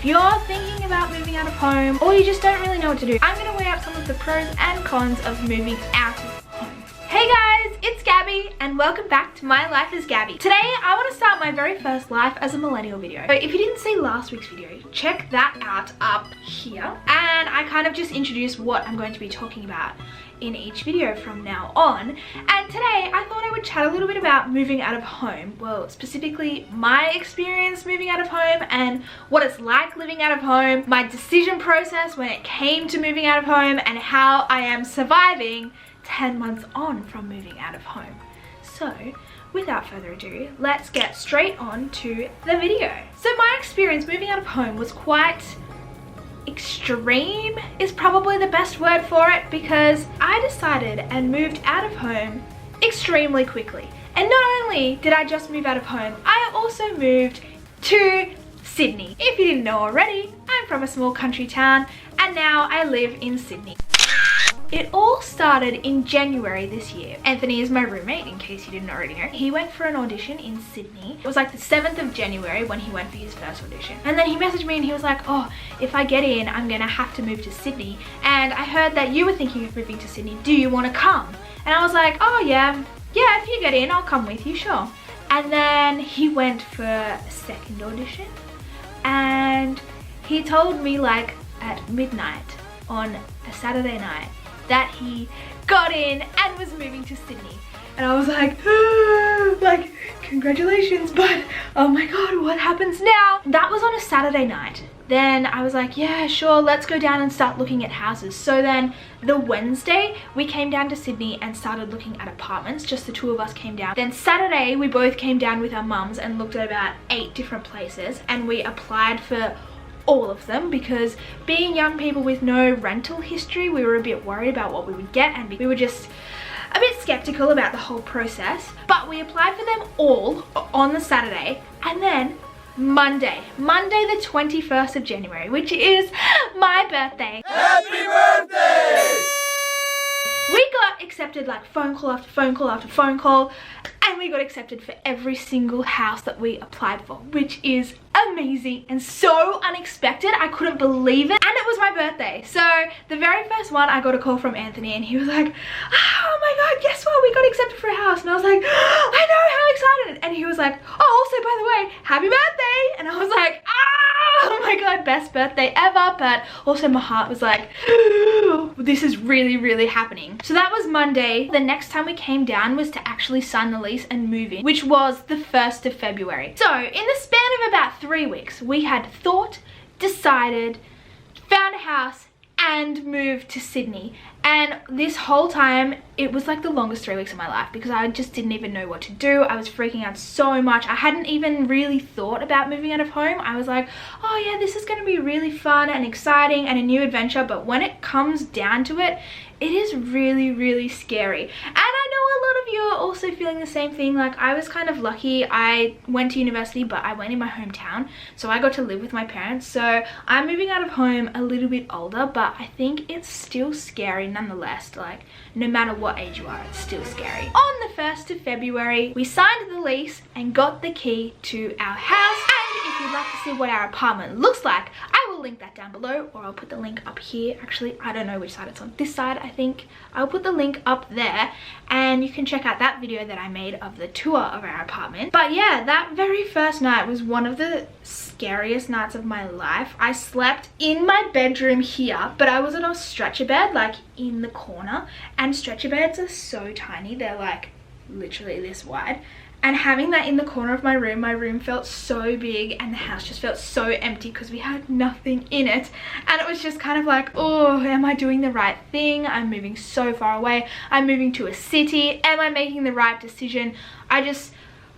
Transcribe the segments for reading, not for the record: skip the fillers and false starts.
If you're thinking about moving out of home or you just don't really know what to do, I'm going to weigh up some of the pros and cons of moving out of home. Hey guys, it's Gabby and welcome back to My Life as Gabby. Today I want to start my very first life as a millennial video. So if you didn't see last week's video, check that out up here. And I kind of just introduced what I'm going to be talking about in each video from now on. And today I thought I would chat a little bit about moving out of home. Well, specifically my experience moving out of home and what it's like living out of home, my decision process when it came to moving out of home, and how I am surviving 10 months on from moving out of home. So without further ado, let's get straight on to the video. So my experience moving out of home was quite extreme, is probably the best word for it, because I decided and moved out of home extremely quickly. And not only did I just move out of home, I also moved to Sydney. If you didn't know already, I'm from a small country town and now I live in Sydney. It all started in January this year. Anthony is my roommate, in case you didn't already know. He went for an audition in Sydney. It was like the 7th of January when he went for his first audition. And then he messaged me and he was like, oh, if I get in, I'm gonna have to move to Sydney. And I heard that you were thinking of moving to Sydney. Do you wanna come? And I was like, oh yeah, if you get in, I'll come with you, sure. And then he went for a second audition. And he told me like at midnight on a Saturday night that he got in and was moving to Sydney. And I was like, like, congratulations, but oh my god, what happens now? That was on a Saturday night. Then I was like, yeah, sure, let's go down and start looking at houses. So then the Wednesday, we came down to Sydney and started looking at apartments. Just the two of us came down. Then Saturday, we both came down with our mums and looked at about 8 different places, and we applied for all of them, because being young people with no rental history, we were a bit worried about what we would get, and we were just a bit skeptical about the whole process. But we applied for them all on the Saturday, and then Monday the 21st of January, which is my birthday. Happy birthday! We got accepted like phone call after phone call after phone call, and we got accepted for every single house that we applied for, which is amazing and so unexpected. I couldn't believe it. And it was my birthday. So the very first one, I got a call from Anthony and he was like, oh my god, guess what? We got accepted for a house. And I was like, I know, how excited. And he was like, oh, also by the way, happy birthday. And I was like, oh my god, best birthday ever. But also my heart was like, this is really, really happening. So that was Monday. The next time we came down was to actually sign the lease and move in, which was the 1st of February. So in the span of about 3 weeks, we had thought, decided, found a house, and moved to Sydney. And this whole time, it was like the longest 3 weeks of my life, because I just didn't even know what to do. I was freaking out so much. I hadn't even really thought about moving out of home. I was like, oh yeah, this is gonna be really fun and exciting and a new adventure. But when it comes down to it, it is really, really scary. And I know a lot of you are also feeling the same thing. Like, I was kind of lucky. I went to university, but I went in my hometown, so I got to live with my parents. So I'm moving out of home a little bit older, but I think it's still scary nonetheless. Like, no matter what age you are, it's still scary. On the 1st of February, we signed the lease and got the key to our house. And if you'd like to see what our apartment looks like, I will link that down below, or I'll put the link up here. Actually, I don't know which side it's on. This side, I think. I'll put the link up there and you can check out that video that I made of the tour of our apartment. But yeah, that very first night was one of the scariest nights of my life. I slept in my bedroom here, but I was on a stretcher bed, like in the corner, and stretcher beds are so tiny. They're like literally this wide. And having that in the corner of my room felt so big, and the house just felt so empty because we had nothing in it. And it was just kind of like, oh, am I doing the right thing? I'm moving so far away. I'm moving to a city. Am I making the right decision? I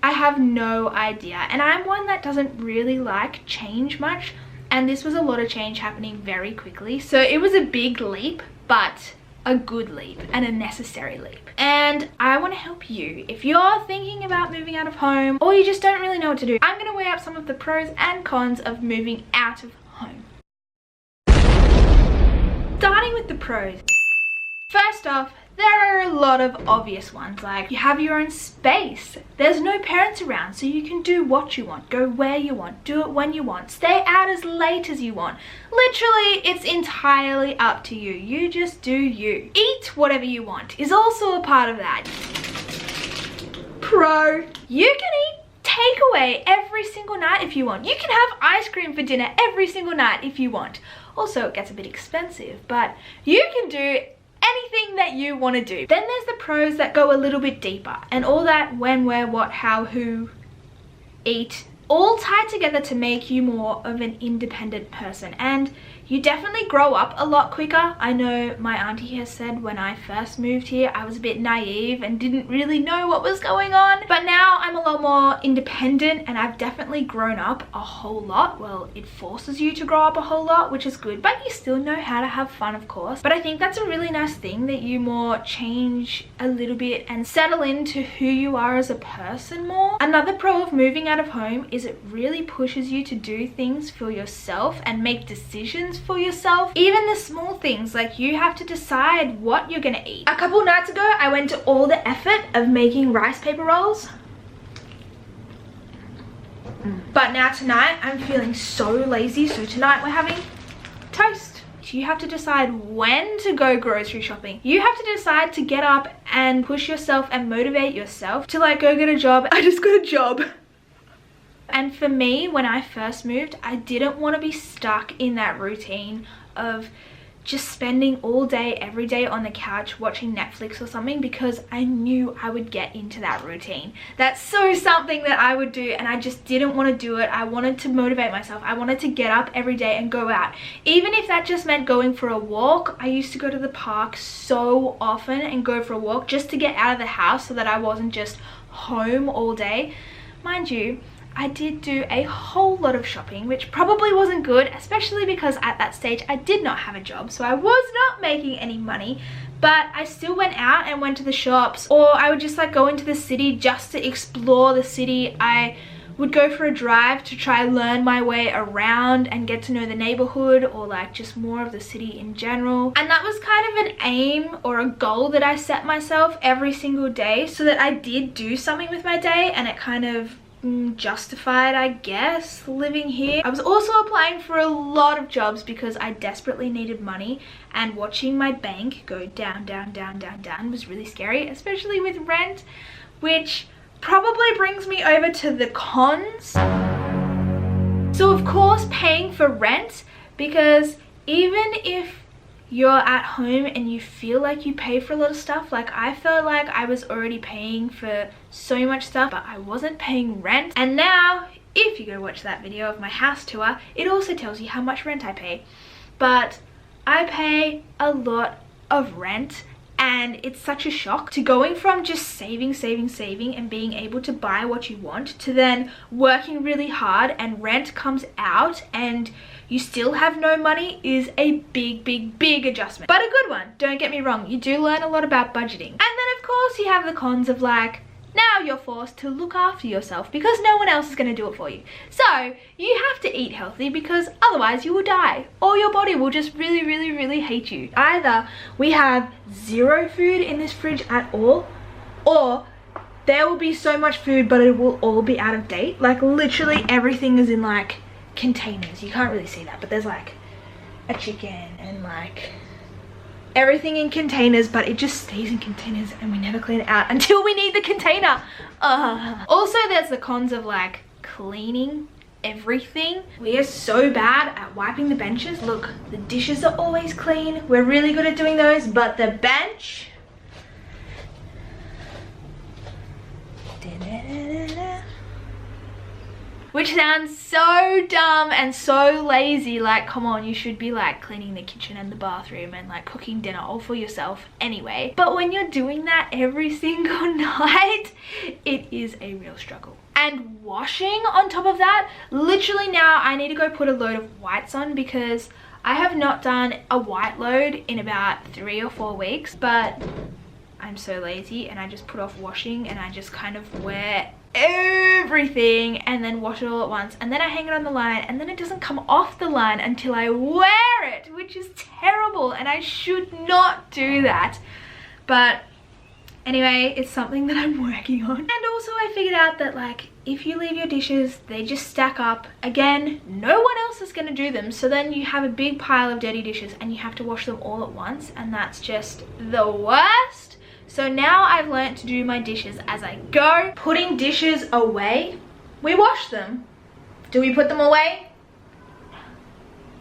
have no idea. And I'm one that doesn't really like change much. And this was a lot of change happening very quickly. So it was a big leap, but a good leap and a necessary leap. And I want to help you if you're thinking about moving out of home or you just don't really know what to do. I'm going to weigh up some of the pros and cons of moving out of home. Starting with the pros. First off, there are a lot of obvious ones, like you have your own space. There's no parents around, so you can do what you want, go where you want, do it when you want, stay out as late as you want. Literally, it's entirely up to you. You just do you. Eat whatever you want is also a part of that. Pro, you can eat takeaway every single night if you want. You can have ice cream for dinner every single night if you want. Also, it gets a bit expensive, but you can do anything that you want to do. Then there's the pros that go a little bit deeper, and all that when, where, what, how, who, eat, all tied together to make you more of an independent person, and you definitely grow up a lot quicker. I know my auntie has said when I first moved here I was a bit naive and didn't really know what was going on, but now I'm a lot more independent and I've definitely grown up a whole lot. Well, it forces you to grow up a whole lot, which is good, but you still know how to have fun, of course. But I think that's a really nice thing, that you more change a little bit and settle into who you are as a person more. Another pro of moving out of home is it really pushes you to do things for yourself and make decisions for yourself. Even the small things, like you have to decide what you're gonna eat. A couple nights ago I went to all the effort of making rice paper rolls, but now tonight I'm feeling so lazy, so tonight we're having toast. You have to decide when to go grocery shopping. You have to decide to get up and push yourself and motivate yourself to like go get a job. I just got a job. And for me, when I first moved, I didn't want to be stuck in that routine of just spending all day, every day on the couch watching Netflix or something, because I knew I would get into that routine. That's so something that I would do, and I just didn't want to do it. I wanted to motivate myself. I wanted to get up every day and go out. Even if that just meant going for a walk. I used to go to the park so often and go for a walk just to get out of the house so that I wasn't just home all day. Mind you, I did do a whole lot of shopping, which probably wasn't good, especially because at that stage I did not have a job, so I was not making any money, but I still went out and went to the shops, or I would just like go into the city just to explore the city. I would go for a drive to try learn my way around and get to know the neighborhood, or like just more of the city in general. And that was kind of an aim or a goal that I set myself every single day, so that I did do something with my day and it kind of justified, I guess, living here. I was also applying for a lot of jobs because I desperately needed money, and watching my bank go down, down, down, down, down was really scary, especially with rent, which probably brings me over to the cons. So of course, paying for rent, because even if you're at home and you feel like you pay for a lot of stuff, like I felt like I was already paying for so much stuff, but I wasn't paying rent. And now if you go watch that video of my house tour, it also tells you how much rent I pay. But I pay a lot of rent, and it's such a shock to going from just saving and being able to buy what you want, to then working really hard and rent comes out and you still have no money, is a big adjustment. But a good one, don't get me wrong. You do learn a lot about budgeting. And then of course you have the cons of like, now you're forced to look after yourself because no one else is going to do it for you. So you have to eat healthy because otherwise you will die, or your body will just really hate you. Either we have zero food in this fridge at all, or there will be so much food but it will all be out of date. Like literally everything is in like containers. You can't really see that, but there's like a chicken and like everything in containers, but it just stays in containers and we never clean it out until we need the container. Also, there's the cons of like cleaning everything. We are so bad at wiping the benches. Look, the dishes are always clean. We're really good at doing those, but the bench, which sounds so dumb and so lazy. Like, come on, you should be like cleaning the kitchen and the bathroom and like cooking dinner all for yourself anyway. But when you're doing that every single night, it is a real struggle. And washing on top of that, literally now I need to go put a load of whites on because I have not done a white load in about 3 or 4 weeks, but I'm so lazy and I just put off washing and I just kind of wear everything and then wash it all at once, and then I hang it on the line and then it doesn't come off the line until I wear it, which is terrible and I should not do that. But anyway, it's something that I'm working on. And also I figured out that like if you leave your dishes, they just stack up. Again, no one else is going to do them, so then you have a big pile of dirty dishes and you have to wash them all at once, and that's just the worst. So now I've learned to do my dishes as I go. Putting dishes away, we wash them. Do we put them away?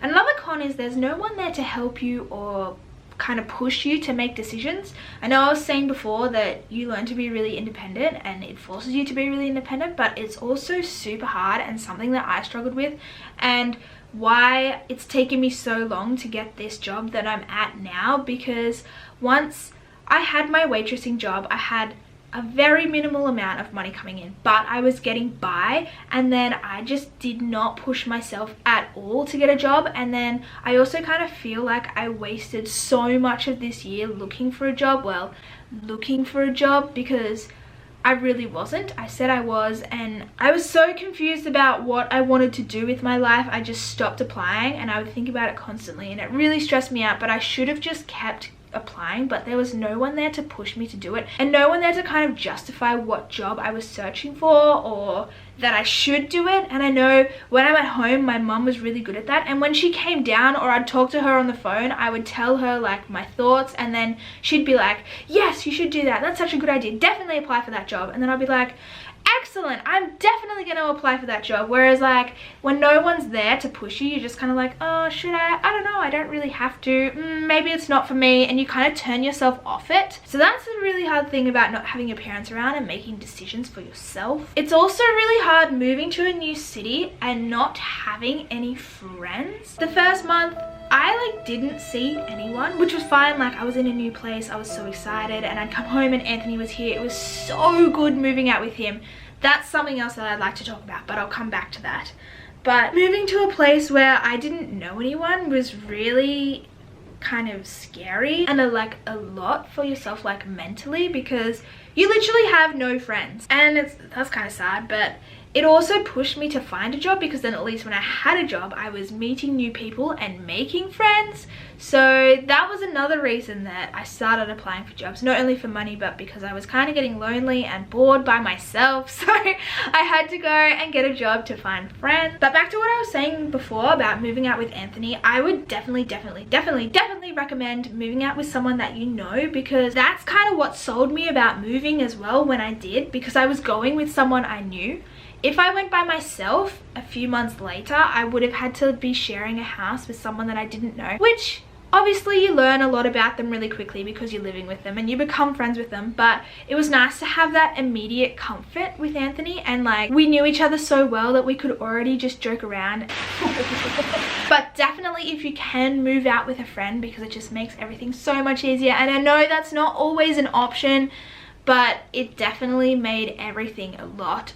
Another con is there's no one there to help you or kind of push you to make decisions. I know I was saying before that you learn to be really independent and it forces you to be really independent, but it's also super hard and something that I struggled with, and why it's taken me so long to get this job that I'm at now. Because once I had my waitressing job, I had a very minimal amount of money coming in, but I was getting by, and then I just did not push myself at all to get a job. And then I also kind of feel like I wasted so much of this year looking for a job, because I really wasn't. I said I was, and I was so confused about what I wanted to do with my life. I just stopped applying, and I would think about it constantly, and it really stressed me out. But I should have just kept applying, but there was no one there to push me to do it, and no one there to kind of justify what job I was searching for or that I should do it. And I know when I'm at home, my mum was really good at that, and when she came down or I'd talk to her on the phone, I would tell her like my thoughts, and then she'd be like, yes, you should do that, that's such a good idea, definitely apply for that job. And then I'd be like, excellent, I'm definitely going to apply for that job. Whereas like when no one's there to push you, you're just kind of like, oh, should I don't know, I don't really have to, maybe it's not for me, and you kind of turn yourself off it. So that's a really hard thing about not having your parents around and making decisions for yourself. It's also really hard moving to a new city and not having any friends. The first month I like didn't see anyone, which was fine. Like I was in a new place, I was so excited, and I'd come home and Anthony was here. It was so good moving out with him. That's something else that I'd like to talk about, but I'll come back to that. But moving to a place where I didn't know anyone was really kind of scary, and like a lot for yourself, like mentally, because you literally have no friends, and that's kind of sad. But it also pushed me to find a job, because then at least when I had a job, I was meeting new people and making friends. So that was another reason that I started applying for jobs, not only for money, but because I was kind of getting lonely and bored by myself. So I had to go and get a job to find friends. But back to what I was saying before about moving out with Anthony, I would definitely recommend moving out with someone that you know, because that's kind of what sold me about moving as well when I did, because I was going with someone I knew. If I went by myself a few months later, I would have had to be sharing a house with someone that I didn't know, which obviously you learn a lot about them really quickly because you're living with them and you become friends with them. But it was nice to have that immediate comfort with Anthony, and like we knew each other so well that we could already just joke around. But definitely if you can, move out with a friend, because it just makes everything so much easier. And I know that's not always an option, but it definitely made everything a lot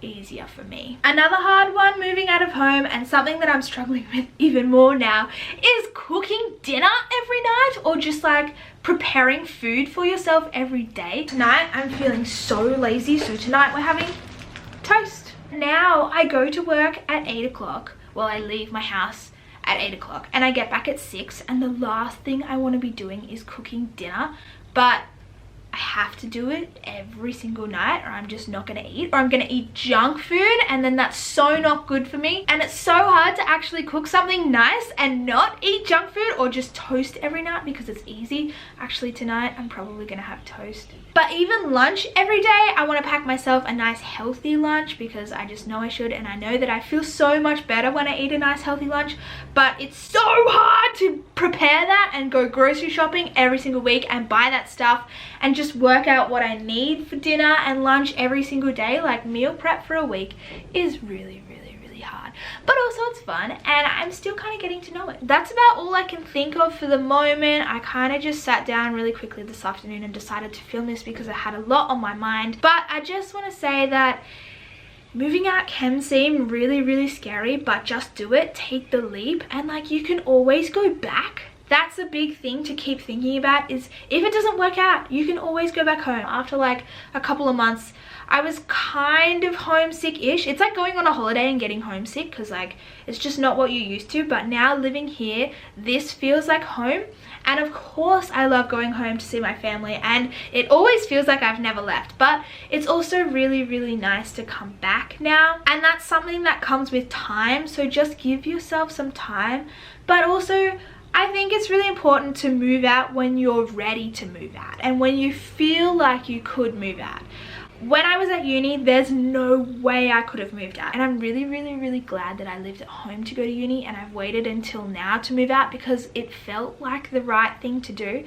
easier for me. Another hard one moving out of home, and something that I'm struggling with even more now, is cooking dinner every night, or just like preparing food for yourself every day. Tonight I'm feeling so lazy, so tonight we're having toast. Now I go to work at 8 o'clock. Well, I leave my house at 8 o'clock and I get back at 6, and the last thing I want to be doing is cooking dinner. But I have to do it every single night, or I'm just not gonna eat, or I'm gonna eat junk food, and then that's so not good for me. And it's so hard to actually cook something nice and not eat junk food, or just toast every night because it's easy. Actually tonight I'm probably gonna have toast. But even lunch every day, I want to pack myself a nice healthy lunch, because I just know I should, and I know that I feel so much better when I eat a nice healthy lunch. But it's so hard to prepare that and go grocery shopping every single week and buy that stuff and just work out what I need for dinner and lunch every single day. Like meal prep for a week is really hard, but also it's fun, and I'm still kind of getting to know it. That's about all I can think of for the moment. I kind of just sat down really quickly this afternoon and decided to film this because I had a lot on my mind. But I just want to say that moving out can seem really scary, but just do it, take the leap, and like you can always go back. That's a big thing to keep thinking about, is if it doesn't work out, you can always go back home. After like a couple of months, I was kind of homesick-ish. It's like going on a holiday and getting homesick, because like it's just not what you're used to. But now living here, this feels like home. And of course I love going home to see my family, and it always feels like I've never left. But it's also really, really nice to come back now, and that's something that comes with time. So just give yourself some time. But also I think it's really important to move out when you're ready to move out and when you feel like you could move out. When I was at uni, there's no way I could have moved out, and I'm really, really, really glad that I lived at home to go to uni, and I've waited until now to move out because it felt like the right thing to do.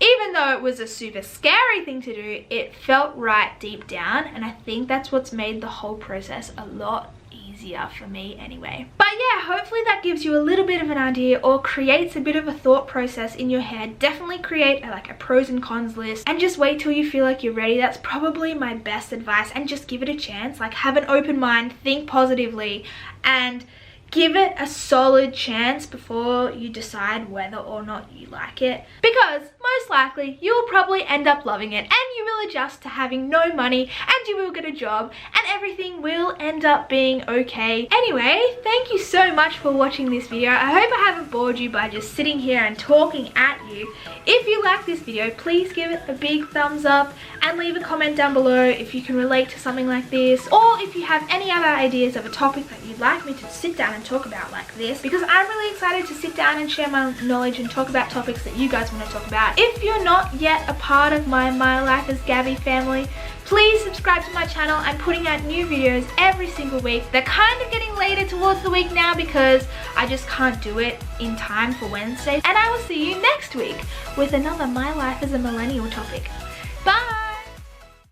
Even though it was a super scary thing to do, it felt right deep down, and I think that's what's made the whole process a lot easier for me anyway. But yeah, hopefully that gives you a little bit of an idea or creates a bit of a thought process in your head. Definitely create a pros and cons list, and just wait till you feel like you're ready. That's probably my best advice, and just give it a chance. Like, have an open mind, think positively, and give it a solid chance before you decide whether or not you like it, because most likely you will probably end up loving it, and you will adjust to having no money, and you will get a job, and everything will end up being okay. Anyway, thank you so much for watching this video. I hope I haven't bored you by just sitting here and talking at you. If you like this video, please give it a big thumbs up and leave a comment down below if you can relate to something like this, or if you have any other ideas of a topic that you'd like me to sit down and talk about like this, because I'm really excited to sit down and share my knowledge and talk about topics that you guys want to talk about. If you're not yet a part of my Life as Gabby family, please subscribe to my channel. I'm putting out new videos every single week. They're kind of getting later towards the week now because I just can't do it in time for Wednesday. And I will see you next week with another My Life as a Millennial topic.